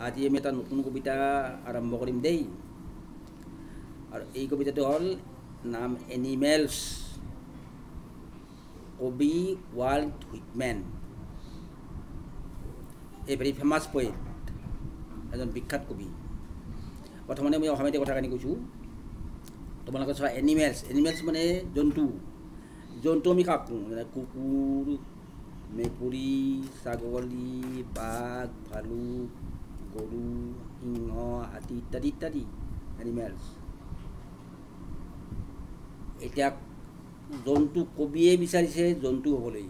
আজি আমি এটা নতুন কবিতা আৰম্ভ কৰিম দেই। আৰু এই কবিতাটো হ'ল নাম এনিমেলছ, কবি ৱাল্ট হুইটমেন, এ ভেৰি ফেমাছ পয়েট, এজন বিখ্যাত কবি। প্ৰথমতে মই অসমীয়াতে কথাখিনি কৈছোঁ। তোমালোকে চোৱা, এনিমেলছ মানে জন্তু। জন্তু আমি কাক কওঁ? মানে কুকুৰ, মেকুৰী, ছাগলী, বাঘ, ভালুক, গৰু, সিংহ, হাতী ইত্যাদি ইত্যাদি এনিমেলছ। এতিয়া জন্তু কবিয়ে বিচাৰিছে জন্তু হ'বলৈ।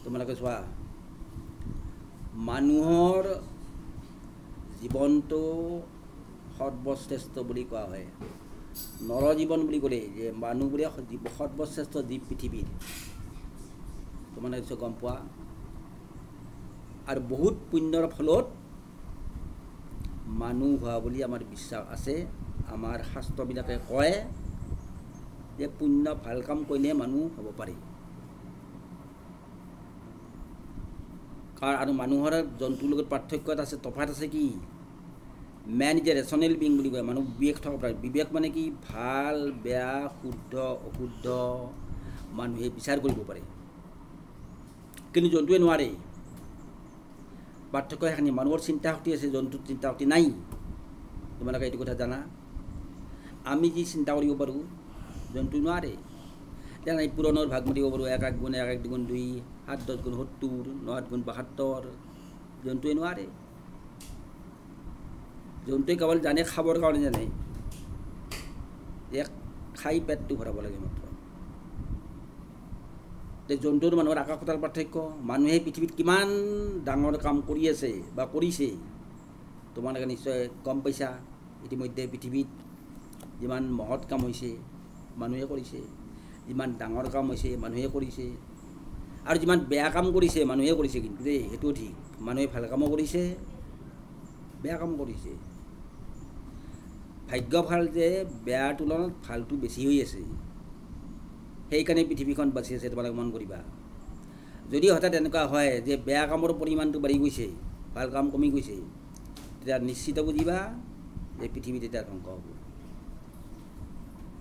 তোমালোকে চোৱা, মানুহৰ জীৱনটো সৰ্বশ্ৰেষ্ঠ বুলি কোৱা হয়। নৰজীৱন বুলি ক'লে যে মানুহবোৰে সৰ্বশ্ৰেষ্ঠ জীৱ পৃথিৱীৰ, তোমালোকে নিশ্চয় গম পোৱা। আৰু বহুত পুণ্যৰ ফলত মানুহ হোৱা বুলি আমাৰ বিশ্বাস আছে। আমাৰ শাস্ত্ৰবিলাকে কয় যে পুণ্য ভাল কাম কৰিলে মানুহ হ'ব পাৰে। আৰু মানুহৰ জন্তুৰ লগত পাৰ্থক্য এটা আছে, তফাত আছে কি? Man is a rational being বুলি কয়। মানুহ বিবেক থকা প্ৰাণী। বিবেক মানে কি? ভাল বেয়া, শুদ্ধ অশুদ্ধ মানুহে বিচাৰ কৰিব পাৰে, কিন্তু জন্তুৱে নোৱাৰে। পাৰ্থক্য সেইখিনি। মানুহৰ চিন্তা শক্তি আছে, জন্তুৰ চিন্তা শক্তি নাই। তোমালোকে এইটো কথা জানা। আমি যি চিন্তা কৰিব পাৰোঁ জন্তুৱে নোৱাৰে। যেনে পুৰণৰ ভাগ মাতিব পাৰোঁ, 1 × 1 = 1, 1 × 2 = 2, 7 × 10 = 70, 9 × 8 = 72। জন্তুৱে নোৱাৰে। জন্তুৱে কেৱল জানে খাবৰ কাৰণে জানে, যে খাই পেটটো ভৰাব লাগে মাত্ৰ। জন্তুৰ মানুহৰ আকাশ পাতাল পাৰ্থক্য। মানুহে পৃথিৱীত কিমান ডাঙৰ কাম কৰি আছে বা কৰিছে তোমালোকে নিশ্চয় গম পাইছা। ইতিমধ্যে পৃথিৱীত যিমান মহৎ কাম হৈছে মানুহে কৰিছে, যিমান ডাঙৰ কাম হৈছে মানুহে কৰিছে, আৰু যিমান বেয়া কাম কৰিছে মানুহে কৰিছে। কিন্তু দেই, সেইটোও ঠিক, মানুহে ভাল কামো কৰিছে, বেয়া কাম কৰিছে। ভাগ্য ভাল যে বেয়াৰ তুলনাত ভালটো বেছি হৈ আছে, সেইকাৰণে পৃথিৱীখন বাচি আছে। তোমালোকে মন কৰিবা, যদি হঠাৎ এনেকুৱা হয় যে বেয়া কামৰ পৰিমাণটো বাঢ়ি গৈছে, ভাল কাম কমি গৈছে, তেতিয়া নিশ্চিত বুজিবা যে পৃথিৱী তেতিয়া ধ্বংস হ'ব।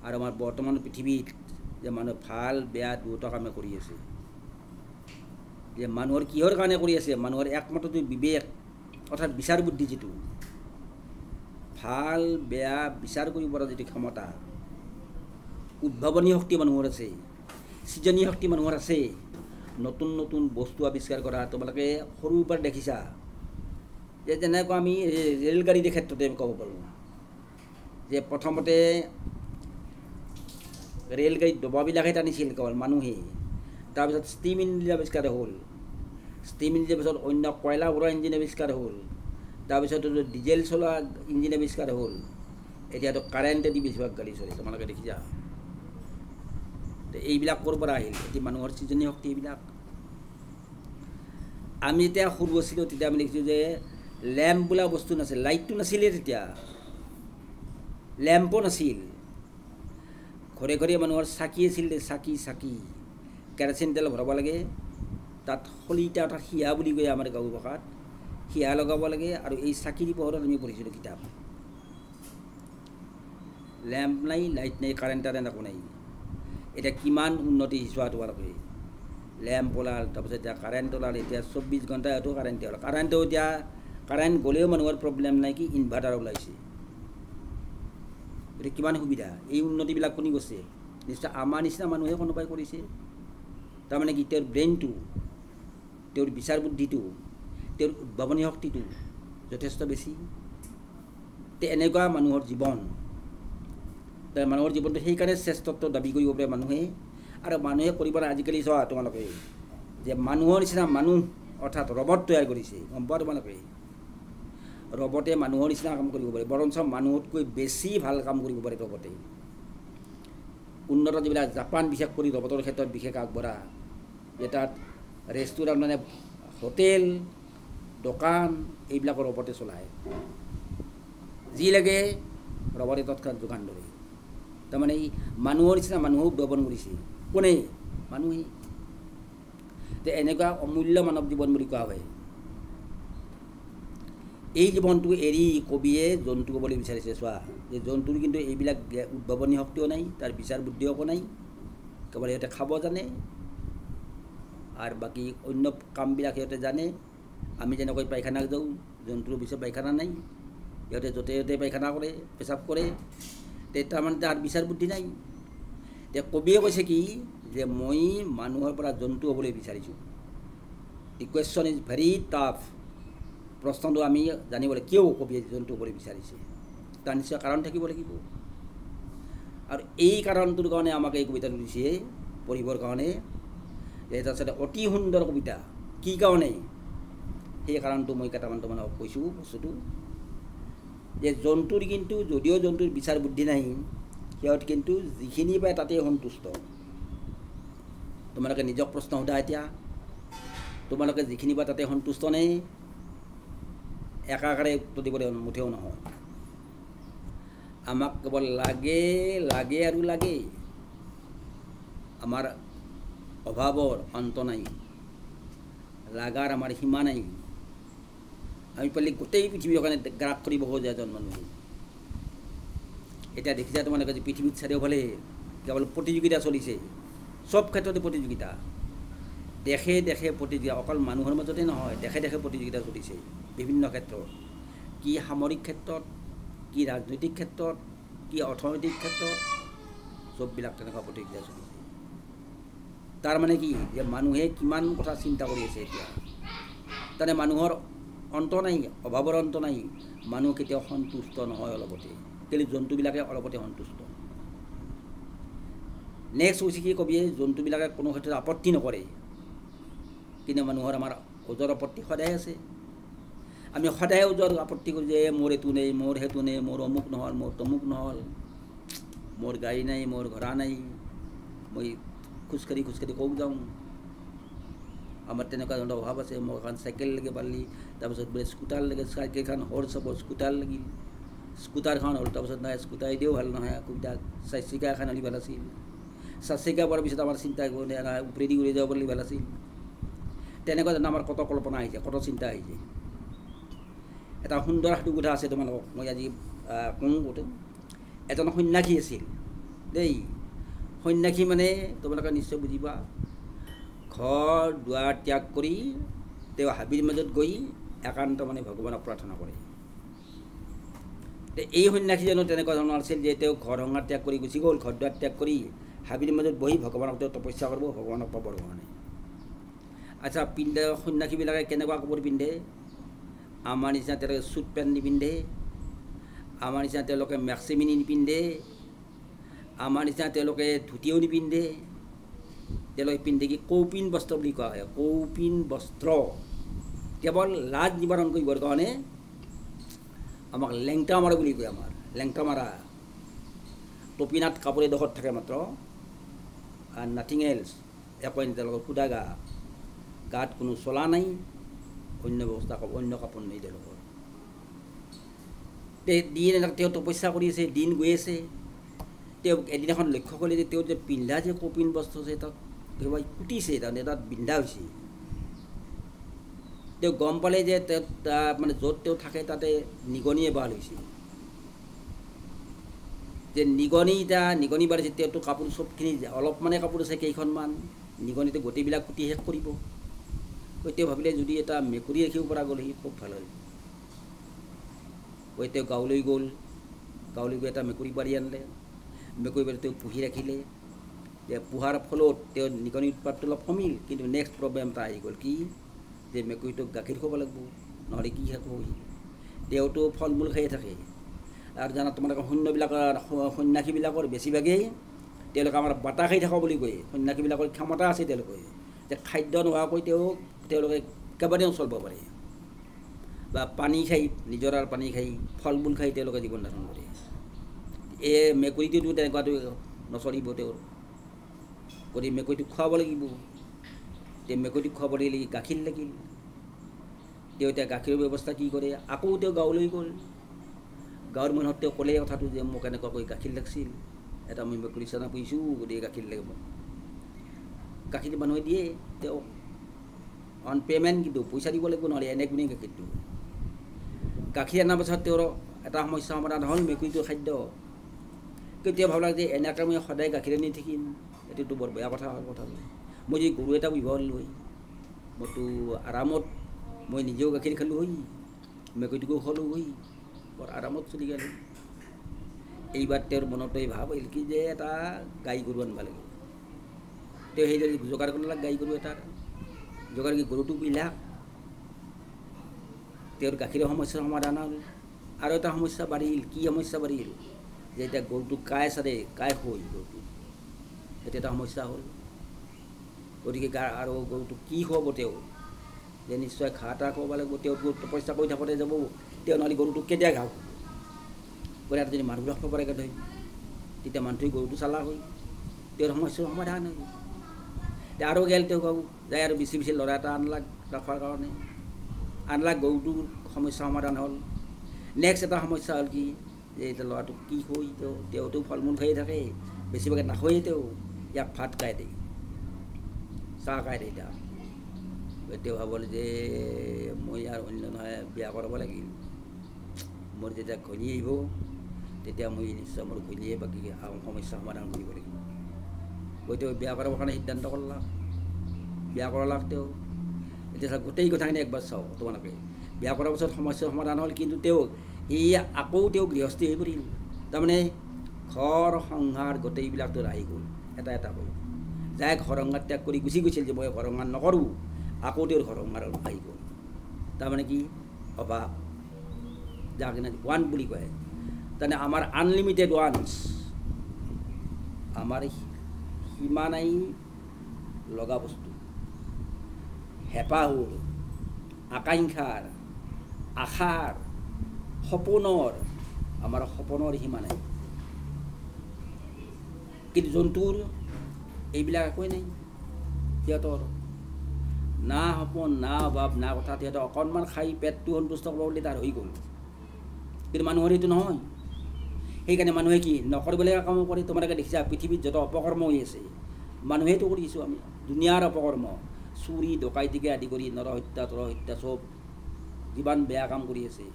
আৰু আমাৰ বৰ্তমান পৃথিৱীত যে মানুহ ভাল বেয়া দুয়োটা কামে কৰি আছে। যে মানুহৰ কিহৰ কাৰণে কৰি আছে? মানুহৰ একমাত্ৰ বিবেক অৰ্থাৎ বিচাৰ বুদ্ধি, যিটো ভাল বেয়া বিচাৰ কৰিব পৰা যিটো ক্ষমতা, উদ্ভাৱনী শক্তি মানুহৰ আছে, সৃজনী শক্তি মানুহৰ আছে, নতুন নতুন বস্তু আৱিষ্কাৰ কৰা। তোমালোকে সৰুৰ পৰা দেখিছা যে যেনেকৈ আমি ৰেলগাড়ীৰ ক্ষেত্ৰতে ক'ব পাৰোঁ যে প্ৰথমতে ৰেলগাড়ীত ডবাবিলাকহে টানিছিল কেৱল মানুহে। তাৰপিছত ষ্টিম ইঞ্জিন আৱিষ্কাৰ হ'ল। ষ্টিম ইঞ্জিনৰ পিছত অন্য কয়লা ভৰোৱা ইঞ্জিন আৱিষ্কাৰ হ'ল। তাৰপিছত ডিজেল চলোৱা ইঞ্জিন আৱিষ্কাৰ হ'ল। এতিয়াতো কাৰেণ্টেদি বেছিভাগ গাড়ী চলে, তোমালোকে দেখিছা। এইবিলাক ক'ৰ পৰা আহিল? এতিয়া মানুহৰ সৃজনী শক্তি এইবিলাক। আমি যেতিয়া সৰু আছিলোঁ তেতিয়া আমি দেখিছোঁ যে লেম্প বোলা বস্তু নাছিল, লাইটটো নাছিলেই তেতিয়া, লেম্পো নাছিল। ঘৰে ঘৰে মানুহৰ চাকি আছিল, চাকি কেৰাচিন তেল ভৰাব লাগে, তাত শলিতা অৰ্থাৎ সিহা বুলি কয় আমাৰ গাঁও ভাষাত, সিহা লগাব লাগে, আৰু এই চাকিৰ পোহৰত আমি পঢ়িছিলোঁ কিতাপ। লেম্প নাই, লাইট নাই, কাৰেণ্ট একো নাই। এতিয়া কিমান উন্নতি চোৱা তোমালোকে। লেম্প ওলাল, তাৰপিছত এতিয়া কাৰেণ্ট ওলাল, এতিয়া 24 ঘণ্টা হয়তো কাৰেণ্টে ওলাল। কাৰেণ্টও এতিয়া কাৰেণ্ট গ'লেও মানুহৰ প্ৰব্লেম নাই, কি ইনভাৰ্টাৰ ওলাইছে। গতিকে কিমান সুবিধা। এই উন্নতিবিলাক কোনে কৰিছে? নিশ্চয় আমাৰ নিচিনা মানুহে কোনোবাই কৰিছে। তাৰমানে কি, তেওঁৰ ব্ৰেইনটো, তেওঁৰ বিচাৰ বুদ্ধিটো, তেওঁৰ উদ্ভাৱনী শক্তিটো যথেষ্ট বেছি। এনেকুৱা মানুহৰ জীৱন, মানুহৰ জীৱনটো সেইকাৰণে শ্ৰেষ্ঠত্ব দাবী কৰিব পাৰে মানুহে। আৰু মানুহে কৰিব পাৰে। আজিকালি চোৱা তোমালোকে যে মানুহৰ নিচিনা মানুহ অৰ্থাৎ ৰবট তৈয়াৰ কৰিছে, গম পোৱা তোমালোকে? ৰবটে মানুহৰ নিচিনা কাম কৰিব পাৰে, বৰঞ্চ মানুহতকৈ বেছি ভাল কাম কৰিব পাৰে ৰবটে। উন্নত যিবিলাক জাপান বিশেষ কৰি ৰবটৰ ক্ষেত্ৰত বিশেষ আগবঢ়া, যে তাত ৰেষ্টুৰেণ্ট মানে হোটেল দোকান এইবিলাকৰ ৰবটে চলায়। যি লাগে ৰবটে তৎক্ষণাত যোগান ধৰে। তাৰমানে এই মানুহৰ নিচিনা মানুহক উদ্ভাৱন কৰিছে কোনে? মানুহে। যে এনেকুৱা অমূল্য মানৱ জীৱন বুলি কোৱা হয়। এই জীৱনটো এৰি কবিয়ে জন্তু ক'বলৈ বিচাৰিছে। চোৱা যে জন্তুৰ কিন্তু এইবিলাক উদ্ভাৱনী শক্তিও নাই, তাৰ বিচাৰ বুদ্ধিও একো নাই, কেৱল সিহঁতে খাব জানে আৰু বাকী অন্য কামবিলাক সিহঁতে জানে। আমি যেনেকৈ পায়খানাত যাওঁ, জন্তুৰ পিছত পায়খানা নাই, সিহঁতে য'তে য'তে পায়খানা কৰে, পেচাব কৰে, তাৰমানে তাৰ বিচাৰ বুদ্ধি নাই। এতিয়া কবিয়ে কৈছে কি যে মই মানুহৰ পৰা জন্তু হ'বলৈ বিচাৰিছোঁ। দি কুৱেশ্যন ইজ ভেৰি টাফ। প্ৰশ্নটো আমি জানিব লাগিব কিয় কবিয়ে জন্তু হ'বলৈ বিচাৰিছে, তাৰ নিশ্চয় কাৰণ থাকিব লাগিব। আৰু এই কাৰণটোৰ কাৰণে আমাক এই কবিতাটো দিছে পঢ়িবৰ কাৰণে। এটা আচলতে অতি সুন্দৰ কবিতা। কি কাৰণে সেই কাৰণটো মই কেইটামান তোমালোকক কৈছোঁ বস্তুটো, যে জন্তুৰ কিন্তু যদিও জন্তুৰ বিচাৰ বুদ্ধি নাই, সিহঁত কিন্তু যিখিনি পায় তাতেই সন্তুষ্ট। তোমালোকে নিজক প্ৰশ্ন সোধা এতিয়া, তোমালোকে যিখিনি পায় তাতে সন্তুষ্ট নে? একাকাৰে উত্তৰ দিবলৈ মুঠেও নহয়। আমাক কেৱল লাগে লাগে আৰু লাগে। আমাৰ অভাৱৰ অন্ত নাই, লাগাৰ আমাৰ সীমা নাই। আমি পাৰিলে গোটেই পৃথিৱীখনে গ্ৰাস কৰিব খোজে এজন মানুহে। এতিয়া দেখিছা তোমালোকে যে পৃথিৱীত চাৰিওফালে কেৱল প্ৰতিযোগিতা চলিছে, চব ক্ষেত্ৰতে প্ৰতিযোগিতা, দেশে দেশে প্ৰতিযোগিতা, অকল মানুহৰ মাজতে নহয়, দেশে দেশে প্ৰতিযোগিতা চলিছে বিভিন্ন ক্ষেত্ৰত। কি সামৰিক ক্ষেত্ৰত, কি ৰাজনৈতিক ক্ষেত্ৰত, কি অৰ্থনৈতিক ক্ষেত্ৰত, চববিলাক তেনেকুৱা প্ৰতিযোগিতা চলিছে। তাৰমানে কি যে মানুহে কিমান কথা চিন্তা কৰি আছে এতিয়া, তাৰমানে মানুহৰ অন্ত নাই, অভাৱৰ অন্ত নাই। মানুহ কেতিয়াও সন্তুষ্ট নহয় অলপতে, কেলৈ জন্তুবিলাকে অলপতে সন্তুষ্ট। নেক্সট হৈছে কি কবিয়ে জন্তুবিলাকে কোনো ক্ষেত্ৰত আপত্তি নকৰে, কিন্তু মানুহৰ আমাৰ ওজৰ আপত্তি সদায় আছে। আমি সদায় ওজৰ আপত্তি কৰোঁ যে মোৰ এইটো নেই, মোৰ সেইটো নেই, মোৰ অমুক নহ'ল, মোৰ তমুক নহ'ল, মোৰ গাড়ী নাই, মোৰ ঘোঁৰা নাই, মই খোজকাঢ়ি খোজকাঢ়ি ক'ত যাওঁ, আমাৰ তেনেকুৱা ধৰণৰ অভাৱ আছে। মোৰ এখন চাইকেল লাগে পাৰলি, তাৰপিছত বোলে স্কুটাৰ লাগে, চাইকেলখন হৰ্চ হ'ব, স্কুটাৰ লাগিল, স্কুটাৰখন হ'ল, তাৰপিছত নাই স্কুটাৰ দিও ভাল নহয়, অসুবিধা, চাৰিচকীয়া এখন হ'লে ভাল আছিল। চাৰিচকীয়া পোৱাৰ পিছত আমাৰ চিন্তা ওপৰেদি উৰি যাব পাৰিলে ভাল আছিল। তেনেকুৱা ধৰণৰ আমাৰ কত কল্পনা আহিছে, কত চিন্তা আহিছে। এটা সুন্দৰ সাধুকথা আছে তোমালোকক মই আজি কওঁ। এজন সন্যাসী আছিল দেই। সন্যাসী মানে তোমালোকে নিশ্চয় বুজিবা, ঘৰ দুৱাৰ ত্যাগ কৰি তেওঁ হাবিৰ মাজত গৈ একান্ত মানে ভগৱানক প্ৰাৰ্থনা কৰে। এই সন্যাসীজনো তেনেকুৱা ধৰণৰ আছিল যে তেওঁ ঘৰ সংসাৰ ত্যাগ কৰি গুচি গ'ল, ঘৰ দুৱাৰ ত্যাগ কৰি হাবিৰ মাজত বহি ভগৱানক তেওঁ তপস্যা কৰিব, ভগৱানক পাবৰ কাৰণে। আচ্ছা, পিন্ধে সন্যাসীবিলাকে কেনেকুৱা কাপোৰ পিন্ধে? আমাৰ নিচিনা তেওঁলোকে চুট পেণ্ট নিপিন্ধে, আমাৰ নিচিনা তেওঁলোকে মেক্সিমিনি নিপিন্ধে, আমাৰ নিচিনা তেওঁলোকে ধুতিও নিপিন্ধে। তেওঁলোকে পিন্ধে কি কৌপিন বস্ত্ৰ বুলি কোৱা হয়, কৌপিন বস্ত্ৰ। কেৱল লাজ নিবাৰণ কৰিবৰ কাৰণে আমাক লেংটা মাৰা বুলি কয়। আমাৰ লেংটা মাৰা, টপিনাত কাপোৰ এডোখৰত থাকে মাত্ৰ, আৰু নাথিং এলছ, একো তেওঁলোকৰ সুদা গা, গাত কোনো চলা নাই, অন্য ব্যৱস্থা অন্য কাপোৰ নাই তেওঁলোকৰ। দিন তেওঁ তপস্যা কৰি আছে, দিন গৈ আছে। তেওঁ এদিনাখন লক্ষ্য কৰিলে যে তেওঁ যে পিন্ধা যে কৌপিন বস্ত্ৰ আছে তাত কিবা কুটিছে, তাৰমানে তাত বিন্ধা হৈছে। তেওঁ গম পালে যে মানে য'ত তেওঁ থাকে তাতে নিগনিয়ে বাল হৈছে। যে নিগনি বাঢ়িছে, তেওঁতো কাপোৰ চবখিনি অলপমানে কাপোৰ আছে কেইখনমান, নিগনিতে গোটেইবিলাক কুটি শেষ কৰিব। তেওঁ ভাবিলে যদি এটা মেকুৰী ৰাখিব পৰা গ'ল সি খুব ভাল হ'ল। তেওঁ গাঁৱলৈ গ'ল, গাঁৱলৈ গৈ এটা মেকুৰী পাৰি আনিলে, মেকুৰী পাৰি তেওঁ পুহি ৰাখিলে। যে পোহাৰ ফলত তেওঁৰ নিগনিৰ উৎপাতটো অলপ কমিল, কিন্তু নেক্সট প্ৰব্লেম এটা আহি গ'ল। কি যে মেকুৰীটোক গাখীৰ খুৱাব লাগিব, নহ'লে কি শেষ হ'ব। তেওঁতো ফল মূল খায়ে থাকে। আৰু জানা তোমালোকে সন্যাসীবিলাকৰ বেছিভাগেই তেওঁলোকে আমাৰ বাটা খাই থকা বুলি কয়। সন্যাসীবিলাকৰ ক্ষমতা আছে তেওঁলোকে যে খাদ্য নোহোৱাকৈ তেওঁলোকে কেইবাদিনো চলিব পাৰে, বা পানী খাই, নিজৰাৰ পানী খাই, ফল মূল খাই তেওঁলোকে জীৱন ধাৰণ কৰে। এই মেকুৰীটোতো তেনেকুৱাটো নচলিব তেওঁৰ, গতিকে মেকুৰীটোক খুৱাব লাগিব। তেওঁ মেকুৰীটোক খুৱাব লাগিলে গাখীৰ লাগিল। তেওঁ এতিয়া গাখীৰৰ ব্যৱস্থা কি কৰে, আকৌ তেওঁ গাঁৱলৈ গ'ল। গাঁৱৰ মানুহক তেওঁ ক'লে কথাটো যে মোক এনেকুৱাকৈ গাখীৰ লাগিছিল, এটা মই মেকুৰী চানা পুহিছোঁ, গতিকে গাখীৰ লাগিব। গাখীৰ মানুহে দিয়ে তেওঁক। অন পে'মেণ্ট কিন্তু পইচা দিব লাগিব নহ'লে এনে কোনে গাখীৰটো গাখীৰ অনাৰ পাছত তেওঁৰ এটা সমস্যা সমাধান হ'ল মেকুৰীটোৰ খাদ্য কেতিয়া ভাবলাক যে এনেকৈ মই সদায় গাখীৰ আনি থাকিম এইটোতো বৰ বেয়া কথা হ'ল কথাটো মই যদি গৰু এটা পুহিব হ'লোঁ হয় মইতো আৰামত মই নিজেও গাখীৰ খালোঁ হয় মেকুৰীটোকো খোৱালোঁ হয় বৰ আৰামত চলি গ'ল এইবাৰ তেওঁৰ মনতে ভাব আহিল কি যে এটা গাই গৰু আনিব লাগে তেওঁ সেইদৰে যোগাৰ কৰিব লাগে গাই গৰু এটাৰ যোগাৰ কৰি গৰুটো পুহিলাক তেওঁৰ গাখীৰৰ সমস্যাৰ সমাধান হ'ল আৰু এটা সমস্যা বাঢ়িল কি সমস্যা বাঢ়িল যে এতিয়া গৰুটো কাই চাৰে কাই হৈ গৰুটো সেইটো এটা সমস্যা হ'ল গতিকে আৰু গৰুটো কি খুৱাব তেওঁ যে নিশ্চয় ঘাঁহ এটা খুৱাব লাগিব তেওঁ তপস্যা কৰি থাকোঁতে যাব তেওঁ নহ'লে গৰুটোক কেতিয়া ঘাঁহ গতিকে এটা যদি মানুহ ৰাখিব পাৰে ধৰি তেতিয়া মানুহটোৱে গৰুটো চালা হয় তেওঁৰ সমস্যাৰ সমাধান হয় আৰু গেল তেওঁ গাঁও যায় আৰু বেছি বেছি ল'ৰা এটা আনলাক ৰাখাৰ কাৰণে আনলাক গৰুটোৰ সমস্যা সমাধান হ'ল নেক্সট এটা সমস্যা হ'ল কি যে এতিয়া ল'ৰাটোক কি হৈ তেওঁতো ফল মূল খায়ে থাকে বেছিভাগে নাখায়েই তেওঁ ইয়াক ভাত খাই দিয়ে চাহ খাই দিয়ে তেওঁ ভাবল যে মই আৰু অন্য নহয় বিয়া কৰাব লাগিল মোৰ যেতিয়া ঘনী আহিব তেতিয়া মই নিশ্চয় মোৰ ঘনীয়ে বাকী সমস্যা সমাধান কৰিব লাগিব গৈ তেওঁ বিয়া কৰাবৰ কাৰণে সিদ্ধান্ত কৰলাক বিয়া কৰালাক তেওঁ এতিয়া গোটেই কথাখিনি একবাৰ চাওঁ তোমালোকে বিয়া কৰাৰ পাছত সমস্যাৰ সমাধান হ'ল কিন্তু তেওঁ আকৌ তেওঁ গৃহস্থী হৈ পৰিল তাৰমানে ঘৰ সংসাৰ গোটেইবিলাক তেওঁৰ আহি গ'ল এটা এটা হৈ যাই ঘৰ সংসাৰ ত্যাগ কৰি গুচি গৈছিল যে মই ঘৰ সংসাৰ নকৰোঁ আকৌ তেওঁৰ ঘৰ সংসাৰ আহি গ'ল তাৰমানে কি অভাৱ যাক ওৱান বুলি কয় তাৰমানে আমাৰ আনলিমিটেড ওৱানছ আমাৰ সীমা নাই লগা বস্তু হেঁপাহৰ আকাংক্ষাৰ আশাৰ সপোনৰ আমাৰ সপোনৰ সীমা নাই কিন্তু জন্তুৰ এইবিলাক একোৱেই নাই সিহঁতৰ না সপোন না অভাৱ না কথা সিহঁতৰ অকণমান খাই পেটটো সন্তুষ্ট কৰিব বুলি তাৰ হৈ গ'ল কিন্তু মানুহৰ এইটো নহয় সেইকাৰণে মানুহে কি নকৰিবলগীয়া কামো কৰে তোমালোকে দেখিছা পৃথিৱীত যত অপকৰ্ম হৈ আছে মানুহেতো কৰিছোঁ আমি দুনিয়াৰ অপকৰ্ম চুৰি ডকাইতিকে আদি কৰি নৰহত্যা তৰহত্যা চব যিমান বেয়া কাম কৰি আছে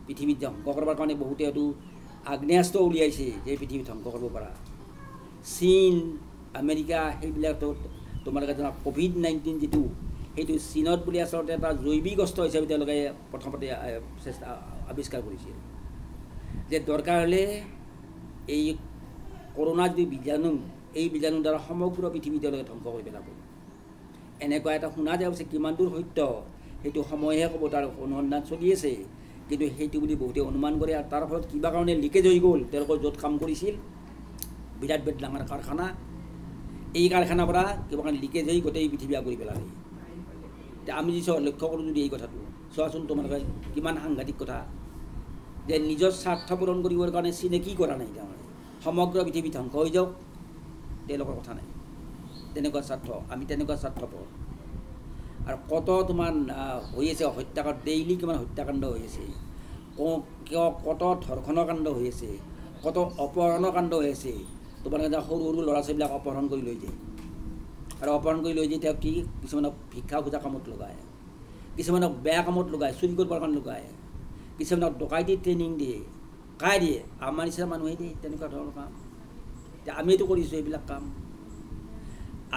পৃথিৱীত ধ্বংস কৰিবৰ কাৰণে বহুতেতো আগ্নেয়াস্ত্ৰ উলিয়াইছে যে পৃথিৱী ধ্বংস কৰিব পৰা চীন আমেৰিকা সেইবিলাকতো তোমালোকে জনা ক'ভিড-19 যিটো সেইটো চীনত বুলি আচলতে এটা জৈৱিক অস্ত্ৰ হিচাপে তেওঁলোকে প্ৰথমতে চেষ্টা আৱিষ্কাৰ কৰিছিল যে দৰকাৰ হ'লে এই কৰোণা যিটো বীজাণু এই বীজাণুৰ দ্বাৰা সমগ্ৰ পৃথিৱী তেওঁলোকে ধ্বংস কৰি পেলাব এনেকুৱা এটা শুনা যায় অৱশ্যে কিমান দূৰ সত্য সেইটো সময়হে ক'ব তাৰ অনুসন্ধান চলি আছে কিন্তু সেইটো বুলি বহুতে অনুমান কৰে আৰু তাৰ ফলত কিবা কাৰণে লিকেজ হৈ গ'ল তেওঁলোকৰ য'ত কাম কৰিছিল বিৰাট বিৰাট ডাঙৰ কাৰখানা এই কাৰখানাৰ পৰা কিবা কাৰণে লিকেজ হৈ গোটেই পৃথিৱী আগুৰি পেলালে এতিয়া আমি যদি লক্ষ্য কৰোঁ যদি এই কথাটো চোৱাচোন তোমালোকে কিমান সাংঘাতিক কথা যে নিজৰ স্বাৰ্থ পূৰণ কৰিবৰ কাৰণে চীনে কি কৰা নাই তাৰমানে সমগ্ৰ পৃথিৱী ধ্বংস হৈ যাওক তেওঁলোকৰ কথা নাই তেনেকুৱা স্বাৰ্থ আমি তেনেকুৱা স্বাৰ্থপৰ আৰু কত তোমাৰ হৈ আছে হত্যাকাণ্ড ডেইলি কিমান হত্যাকাণ্ড হৈ আছে কত ধৰ্ষণৰ কাণ্ড হৈ আছে কত অপহৰণৰ কাণ্ড হৈ আছে তোমালোকে সৰু সৰু ল'ৰা ছোৱালীবিলাক অপহৰণ কৰি লৈ যায় আৰু অপহৰণ কৰি লৈ যায় তেওঁ কি কিছুমানক ভিক্ষা খোজা কামত লগায় কিছুমানক বেয়া কামত লগায় চুৰি কৰিবৰ কাৰণে লগায় কিছুমানক ডকাইতি ট্ৰেইনিং দিয়ে কাই দিয়ে আমাৰ নিচিনা মানুহে দিয়ে তেনেকুৱা ধৰণৰ কাম এতিয়া আমিতো কৰিছোঁ এইবিলাক কাম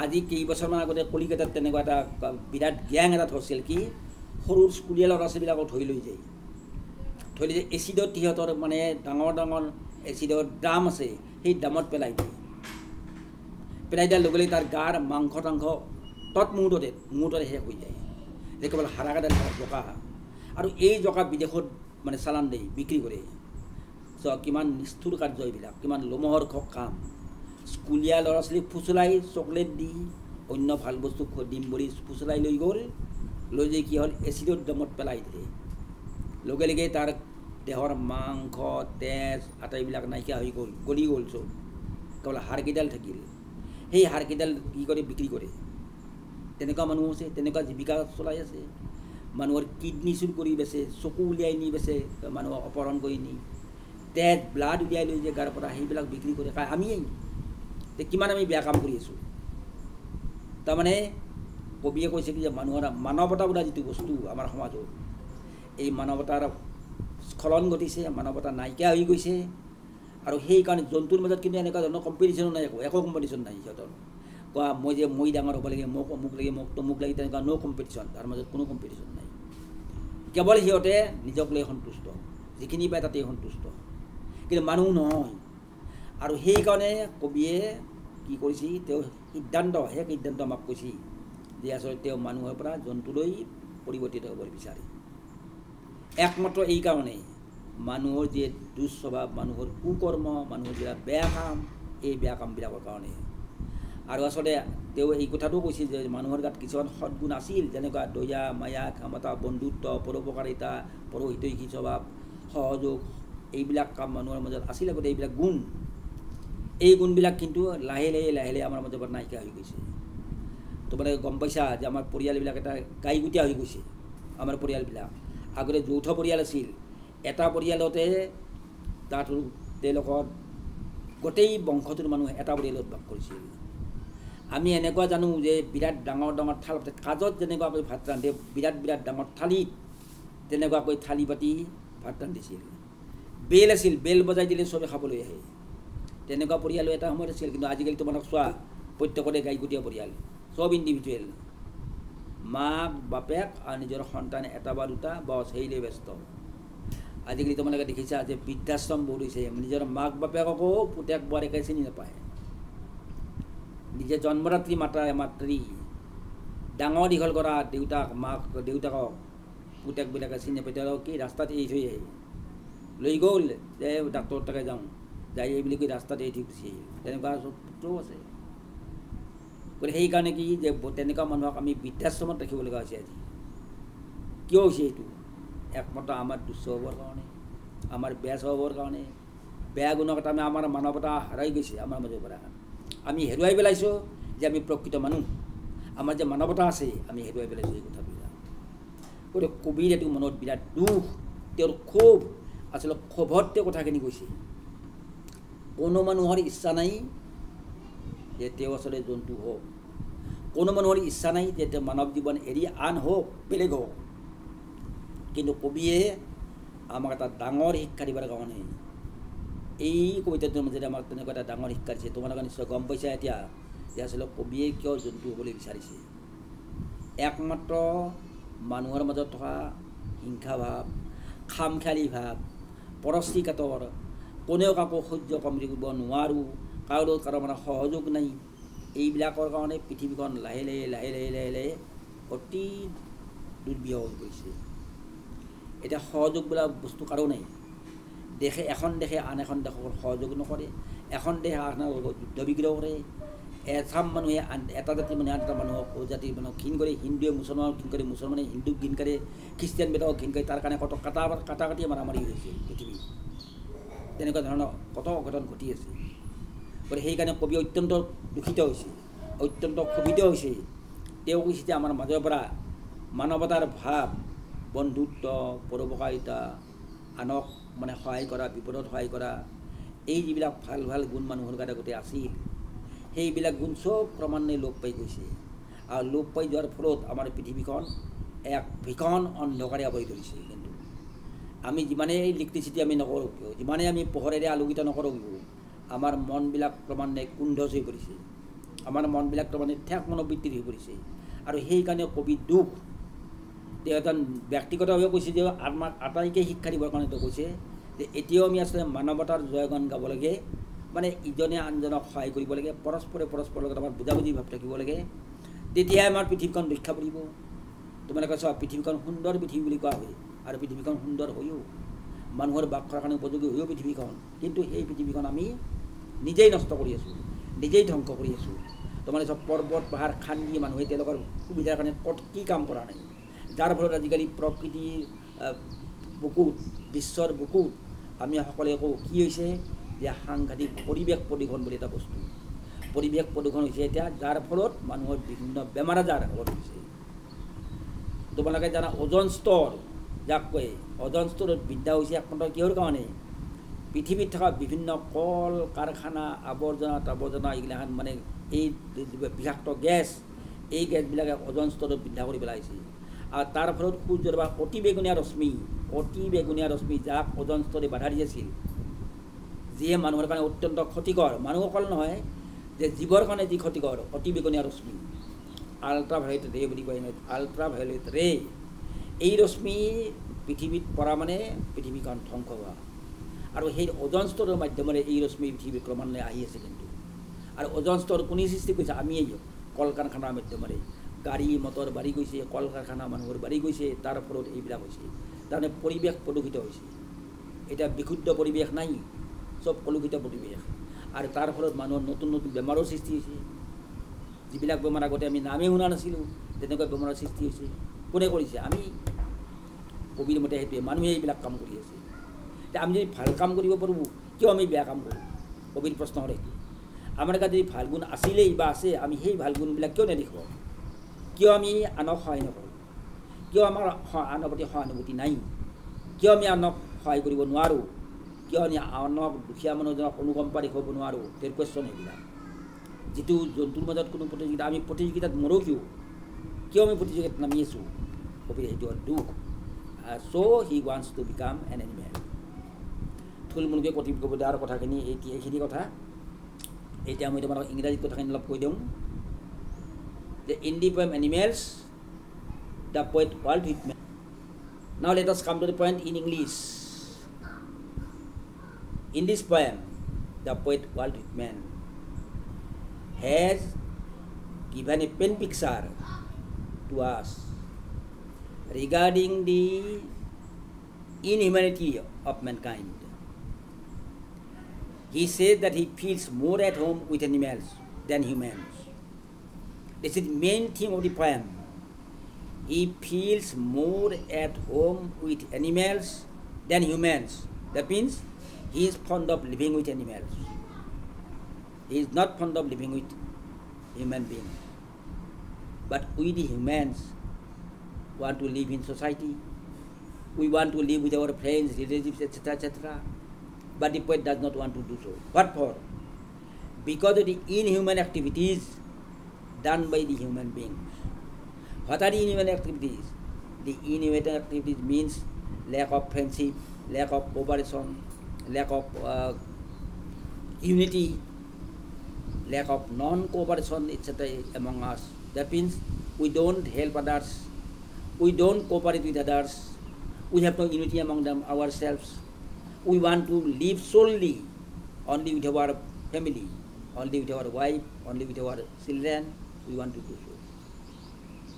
আজি কেইবছৰমান আগতে কলিকতাত তেনেকুৱা এটা বিৰাট গ্যাং এটা ধৰিছিল কি সৰু স্কুলীয়া ল'ৰা ছোৱালীবিলাকক ধৰি লৈ যায় এচিডত সিহঁতৰ মানে ডাঙৰ ডাঙৰ এচিডৰ ড্ৰাম আছে সেই ড্ৰামত পেলাই দিয়ে পেলাই দিয়াৰ লগে লগে তাৰ গাৰ মাংস টাংস মুহূৰ্ততে শেষ হৈ যায় যে কেৱল হাৰাকাডাল জকা আৰু এই জকা বিদেশত মানে চালান দিয়ে বিক্ৰী কৰে চ' কিমান নিষ্ঠুৰ কাৰ্য এইবিলাক কিমান লোমহৰ্ষক কাম স্কুলীয়া ল'ৰা ছোৱালীক ফুচলাই চকলেট দি অন্য ভাল বস্তু দিম বুলি ফুচলাই লৈ গ'ল লৈ যাই কি হ'ল এচিডৰ ড্ৰামত পেলাই দিলে লগে লগে তাৰ দেহৰ মাংস তেজ আটাইবিলাক নাইকিয়া হৈ গ'ল গলি গ'ল চব কেৱল হাড়কেইডাল থাকিল সেই হাড়কেইডাল কি কৰি বিক্ৰী কৰে তেনেকুৱা মানুহ আছে তেনেকুৱা জীৱিকা চলাই আছে মানুহৰ কিডনী চুৰ কৰি বেচে চকু উলিয়াই নি বেচে মানুহক অপহৰণ কৰি নি তেজ ব্লাড উলিয়াই লৈ যায় গাৰ পৰা সেইবিলাক বিক্ৰী কৰে আমিয়েই কিমান আমি বেয়া কাম কৰি আছোঁ তাৰমানে কবিয়ে কৈছে কি যে মানুহৰ মানৱতা বোলা যিটো বস্তু আমাৰ সমাজত এই মানৱতাৰ স্খলন ঘটিছে মানৱতা নাইকিয়া হৈ গৈছে আৰু সেইকাৰণে জন্তুৰ মাজত কিন্তু এনেকুৱা ধৰণৰ কম্পিটিশ্যনো নাই একো কম্পিটিশ্যন নাই সিহঁতৰ কোৱা মই ডাঙৰ হ'ব লাগে মোক অমুক লাগে মোক তমুক লাগে তেনেকুৱা ন' কম্পিটিশ্যন তাৰ মাজত কোনো কম্পিটিশ্যন নাই কেৱল সিহঁতে নিজক লৈ সন্তুষ্ট যিখিনি পায় তাতেই সন্তুষ্ট কিন্তু মানুহ নহয় আৰু সেইকাৰণে কবিয়ে কি কৰিছে তেওঁ সিদ্ধান্ত আমাক কৈছে যে আচলতে তেওঁ মানুহৰ পৰা জন্তুলৈ পৰিৱৰ্তিত হ'ব বিচাৰে একমাত্ৰ এই কাৰণেই মানুহৰ যি দুঃস্বভাৱ মানুহৰ কুকৰ্ম মানুহৰ যি বেয়া কাম এই বেয়া কামবিলাকৰ কাৰণে আৰু আচলতে তেওঁ এই কথাটো কৈছে যে মানুহৰ গাত কিছুমান সদ্গুণ আছিল যেনেকুৱা দয়া মায়া ক্ষমতা বন্ধুত্ব পৰোপকাৰিতা পৰহিতৈষী স্বভাৱ সহযোগ এইবিলাক কাম মানুহৰ মাজত আছিল আগতে এইবিলাক গুণ এই গুণবিলাক কিন্তু লাহে লাহে আমাৰ মাজৰ পৰা নাইকিয়া হৈ গৈছে তোমালোকে গম পাইছা যে আমাৰ পৰিয়ালবিলাক এটা গাইগুটীয়া হৈ গৈছে আমাৰ পৰিয়ালবিলাক আগতে যৌথ পৰিয়াল আছিল এটা পৰিয়ালতে তাত তেওঁলোকৰ গোটেই বংশটোৰ মানুহ এটা পৰিয়ালত বাস কৰিছিল আমি এনেকুৱা জানো যে বিৰাট ডাঙৰ থাল কাজত যেনেকুৱাকৈ ভাত ৰান্ধে বিৰাট ডাঙৰ থালিত তেনেকুৱাকৈ থালি পাতি ভাত ৰান্ধিছিল বেল আছিল বেল বজাই দিলে চবে খাবলৈ আহে তেনেকুৱা পৰিয়ালো এটা সময়ত আছিল কিন্তু আজিকালি তোমালোক চোৱা প্ৰত্যেকৰে গাইগুটীয়া পৰিয়াল চব ইণ্ডিভিজুৱেল মাক বাপেক আৰু নিজৰ সন্তান এটা বা দুটা বছ সেইলৈ ব্যস্ত আজিকালি তোমালোকে দেখিছা যে বৃদ্ধাশ্ৰম বহুত হৈছে নিজৰ মাক বাপেককো পুতেক বোৱাৰীকে চিনি নাপায় নিজে জন্মদাত্ৰী মাতৃ ডাঙৰ দীঘল কৰা দেউতাকক পুতেকবিলাকে চিনি নাপায় তেওঁলোকক কি ৰাস্তাত এৰি থৈ আহে লৈ গ'ল যে ডাক্তৰ তাকে যাওঁ যাই এই বুলি কৈ ৰাস্তাত এৰি থৈ গুচি আহিল তেনেকুৱা পুত্ৰও আছে গতিকে সেইকাৰণে কি যে তেনেকুৱা মানুহক আমি বৃদ্ধাশ্ৰমত ৰাখিব লগা হৈছে আজি কিয় হৈছে এইটো একমাত্ৰ আমাৰ দুঃস্বভাৱৰ কাৰণে আমাৰ বেয়া স্বভাৱৰ কাৰণে বেয়া গুণক এটা আমাৰ মানৱতা হেৰাই গৈছে আমাৰ মাজৰ পৰা আমি হেৰুৱাই পেলাইছোঁ যে আমি প্ৰকৃত মানুহ আমাৰ যে মানৱতা আছে আমি হেৰুৱাই পেলাইছোঁ এই কথাবিলাক গতিকে কবিৰ এইটো মনত বিৰাট দুখ তেওঁৰ ক্ষোভ আচলতে ক্ষোভত তেওঁ কথাখিনি কৈছে কোনো মানুহৰ ইচ্ছা নাই যে তেওঁ আচলতে জন্তু হওক কোনো মানুহৰ ইচ্ছা নাই যে তেওঁ মানৱ জীৱন এৰি আন হওক বেলেগ হওক কিন্তু কবিয়ে আমাক এটা ডাঙৰ শিক্ষা দিবৰ কাৰণে এই কবিতাটোৰ মাজেৰে আমাক তেনেকুৱা এটা ডাঙৰ শিক্ষা দিছে তোমালোকে নিশ্চয় গম পাইছা এতিয়া যে আচলতে কবিয়ে কিয় জন্তু হ'বলৈ বিচাৰিছে একমাত্ৰ মানুহৰ মাজত থকা হিংসা ভাৱ খামখেয়ালি ভাৱ পৰশ্ৰীকাতৰ কোনেও কাকো সহ্য কৰিব নোৱাৰোঁ কাৰো মানে সহযোগ নাই এইবিলাকৰ কাৰণে পৃথিৱীখন লাহে লাহে অতি দুৰ্বিষহ হৈ পৰিছে এতিয়া সহযোগ বোলা বস্তু কাৰো নাই এখন দেশে আন এখন দেশক সহযোগ নকৰে এখন দেশে আন লগত যুদ্ধ বিগ্ৰহ কৰে এচাম মানুহে এটা জাতিৰ মানুহে আন এটা মানুহক জাতিৰ মানুহক ঘিণ কৰে হিন্দুৱে মুছলমানক ঘিণ কৰে মুছলমানে হিন্দুক ঘিণ কৰে খ্ৰীষ্টিয়ানবিলাকক ঘিণ কৰে তাৰ কাৰণে কত কাটাকাটি মাৰামাৰি হৈছে পৃথিৱী তেনেকুৱা ধৰণৰ কত অঘটন ঘটি আছে গতিকে সেইকাৰণে কবি অত্যন্ত দুখিত হৈছে অত্যন্ত ক্ষোভিত হৈছে তেওঁ কৈছে যে আমাৰ মাজৰ পৰা মানৱতাৰ ভাৱ বন্ধুত্ব পৰোপকাৰিতা আনক মানে সহায় কৰা বিপদত সহায় কৰা এই যিবিলাক ভাল গুণ মানুহৰ গাতে গোটেই আছিল সেইবিলাক গুণ চব ক্ৰমান্বয়ে লোপ পাই গৈছে আৰু লোপ পাই যোৱাৰ ফলত আমাৰ পৃথিৱীখন এক ভীষণ অন্ধকাৰে আৱৰি ধৰিছে কিন্তু আমি যিমানেই ইলেক্ট্ৰিচিটি আমি নকৰোঁ কিয় যিমানেই আমি পোহৰেৰে আলোকিত নকৰোঁ কিয় আমাৰ মনবিলাক ক্ৰমান্বয়ে কুণ্ঠচ হৈ পৰিছে আমাৰ মনবিলাক ক্ৰমান্বয়ে ঠেক মনোবৃত্তিৰ হৈ পৰিছে আৰু সেইকাৰণে কবিৰ দুখ তেওঁ এজন ব্যক্তিগতভাৱে কৈছে যে আমাক আটাইকে শিক্ষা দিবৰ কাৰণে তেওঁ কৈছে যে এতিয়াও আমি আচলতে মানৱতাৰ জয়গান গাব লাগে মানে ইজনে আনজনক সহায় কৰিব লাগে পৰস্পৰৰ লগত আমাৰ বুজাবুজি ভাৱ থাকিব লাগে তেতিয়াই আমাৰ পৃথিৱীখন ৰক্ষা পৰিব তোমালোকে চোৱা পৃথিৱীখন সুন্দৰ পৃথিৱী বুলি কোৱা হয় আৰু পৃথিৱীখন সুন্দৰ হৈও মানুহৰ বাস কৰাৰ কাৰণে উপযোগী হৈও পৃথিৱীখন কিন্তু সেই পৃথিৱীখন আমি নিজেই নষ্ট কৰি আছোঁ নিজেই ধ্বংস কৰি আছোঁ তোমালোকে চব পৰ্বত পাহাৰ খান্দি মানুহে তেওঁলোকৰ সুবিধাৰ কাৰণে কি কাম কৰা নাই যাৰ ফলত আজিকালি প্ৰকৃতিৰ বুকুত বিশ্বৰ বুকুত আমি সকলোৱে কওঁ কি হৈছে যে সাংঘাতিক পৰিৱেশ প্ৰদূষণ বুলি এটা বস্তু পৰিৱেশ প্ৰদূষণ হৈছে এতিয়া যাৰ ফলত মানুহৰ বিভিন্ন বেমাৰ আজাৰ হ'ব ধৰিছে তোমালোকে জানা ওজন স্তৰ যাক কয় ওজন স্তৰত বৃদ্ধি হৈছে একমাত্ৰ কিহৰ কাৰণে পৃথিৱীত থকা বিভিন্ন কল কাৰখানা আৱৰ্জনা এইগিলাখান মানে এই বিষাক্ত গেছ এই গেছবিলাকে ওজন স্তৰত বৃদ্ধা কৰি পেলাইছে আৰু তাৰ ফলত সূৰ্যৰ বা অতি বেগুনীয়া ৰশ্মি যাক ওজন স্তৰে বাধা দি আছিল, যিয়ে মানুহৰ কাৰণে অত্যন্ত ক্ষতিকৰ, মানুহ অকল নহয় যে জীৱৰ কাৰণে যি ক্ষতিকৰ, অতি বেগুনীয়া ৰশ্মি, আল্ট্ৰাভায়োলেট ৰে বুলি কয়, আল্ট্ৰাভায়োলেট ৰে। এই ৰশ্মি পৃথিৱীত পৰা মানে পৃথিৱীখন ধ্বংস হোৱা, আৰু সেই ওজন স্তৰৰ মাধ্যমেৰে এই ৰশ্মি পৃথিৱীৰ ক্ৰমান্বয়ে আহি আছে কিন্তু। আৰু ওজন স্তৰ কোনে সৃষ্টি কৰিছে? আমিয়ে। কল কাৰখানাৰ মাধ্যমেৰে গাড়ী মটৰ বাঢ়ি গৈছে, কল কাৰখানা মানুহৰ বাঢ়ি গৈছে, তাৰ ফলত এইবিলাক হৈছে। তাৰমানে পৰিৱেশ প্ৰদূষিত হৈছে, এতিয়া বিশুদ্ধ পৰিৱেশ নাই, চব কলুষিত পৰিৱেশ, আৰু তাৰ ফলত মানুহৰ নতুন নতুন বেমাৰৰ সৃষ্টি হৈছে, যিবিলাক বেমাৰ আগতে আমি নামেই শুনা নাছিলোঁ, তেনেকুৱা বেমাৰৰ সৃষ্টি হৈছে। কোনে কৰিছে? আমি। কবিৰ মতে সেইটোৱে, মানুহে এইবিলাক কাম কৰি আছে। এতিয়া আমি যদি ভাল কাম কৰিব পাৰোঁ, কিয় আমি বেয়া কাম কৰোঁ? কবিৰ প্ৰশ্ন হ'ল এইটো। আমাৰ গাত যদি ভাল গুণ আছিলেই বা আছে, আমি সেই ভাল গুণবিলাক কিয় নেদেখুৱাওঁ? কিয় আমি আনক সহায় নকৰোঁ? কিয় আমাৰ আনৰ প্ৰতি সহানুভূতি নাই? কিয় আমি আনক সহায় কৰিব নোৱাৰোঁ? কিয় আমি আনক দুখীয়া মানুহজনক অনুকম্পা দেখুৱাব নোৱাৰোঁ? তেওঁৰ কুৱেশ্যন এইবিলাক। যিটো জন্তুৰ মাজত কোনো প্ৰতিযোগিতা, আমি প্ৰতিযোগিতাত মৰোঁ কিয় আমি প্ৰতিযোগিতাত নামি আছোঁ? কবিৰ সেইটো হ'ল দুখ। So' he wants to become an animal. থুলমূলকৈ ক'ব দিয়াৰ কথাখিনি এইখিনি কথা। এতিয়া মই তোমালোকক ইংৰাজীত কথাখিনি অলপ কৈ দিওঁ যে in the poem animals the poet Walt Whitman. Now let us come to the point in English. In this poem, the poet Walt Whitman has given a pen picture to us regarding the inhumanity of mankind. He says that he feels more at home with animals than humans. This is the main theme of the poem. He feels more at home with animals than humans. That means he is fond of living with animals. He is not fond of living with human beings. But we the humans want to live in society. We want to live with our friends, relatives, etc., etc. But the poet does not want to do so. What for? Because of the inhuman activities done by the human beings. What are the inhuman activities? The inhuman activities means lack of friendship, lack of cooperation, lack of unity, lack of non-cooperation, etc. among us. That means we don't help others, we don't cooperate with others, we have no unity among them ourselves. We want to live solely only with our family, only with our wife, only with our children. We want to do so.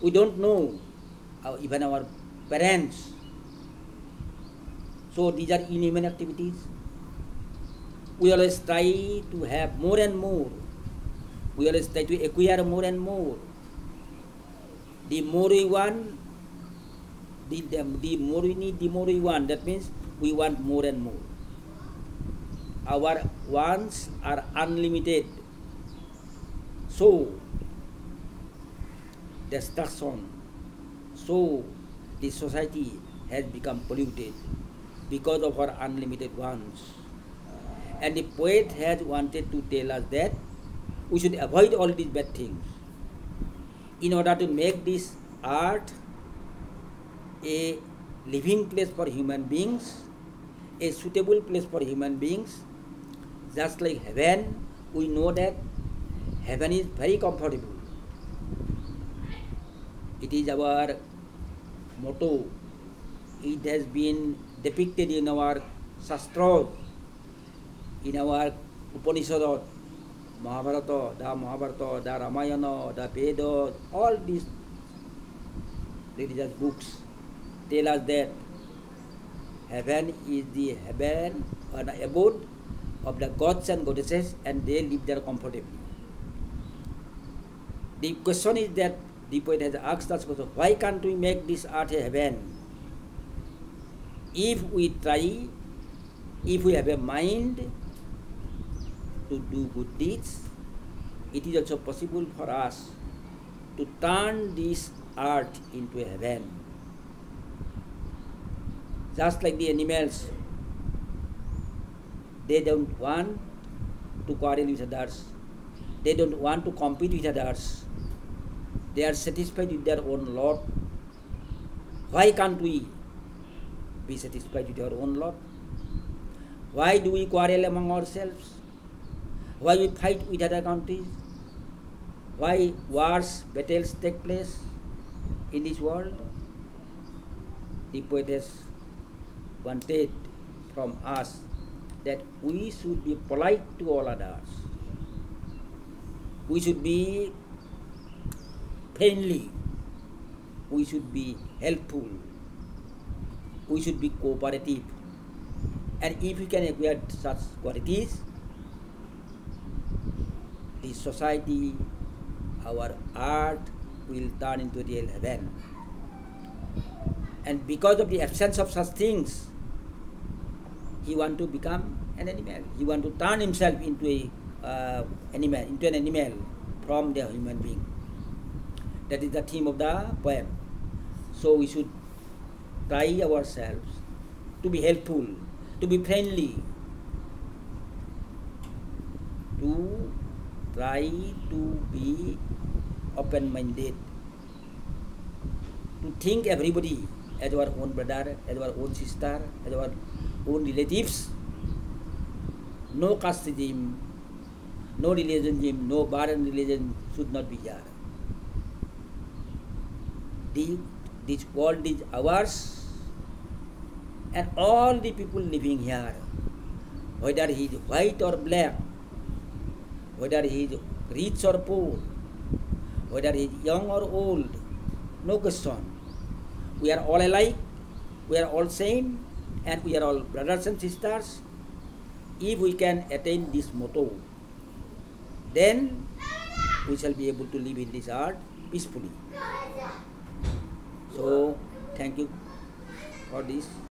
We don't know even our parents. So these are inhuman activities. We always try to have more and more. We always try to acquire more and more. The more we want, the more we need, the more we want. That means we want more and more. Our wants are unlimited. So, destruction. So, the society has become polluted because of our unlimited wants. And the poet has wanted to tell us that we should avoid all these bad things in order to make this earth a living place for human beings, a suitable place for human beings. Just like heaven, we know that heaven is very comfortable. It is our motto. It has been depicted in our Shastras, in our Upanishadot, Mahabharata, the Ramayana, the Vedas, all these religious books tell us that heaven is the heaven or the abode of the gods and goddesses, and they live there comfortably. The question is that the poet has asked us, why can't we make this earth a heaven? If we try, if we have a mind to do good deeds, it is also possible for us to turn this earth into a heaven. Just like the animals, they don't want to quarrel with others, they don't want to compete with others, They are satisfied with their own lot. Why can't we be satisfied with our own lot? Why do we quarrel among ourselves? Why we fight with other countries? Why wars, battles take place in this world? The poetess wanted from us that we should be polite to all others. We should be friendly. We should be helpful. We should be cooperative. And if we can acquire such qualities, the society, our earth will turn into a real heaven. And because of the absence of such things, he wants to become an animal. He wants to turn himself into an animal from the human being. That is the theme of the poem. So we should try ourselves to be helpful, to be friendly, to try to be open-minded, to think everybody as our own brother, as our own sister, as our own relatives. No casteism, no religionism, no barren religion should not be here. This world is ours, and all the people living here, whether he is white or black, whether he is rich or poor, whether he is young or old, no question. We are all alike, we are all same, and we are all brothers and sisters. If we can attain this motto, then we shall be able to live in this earth peacefully. So, thank you for this.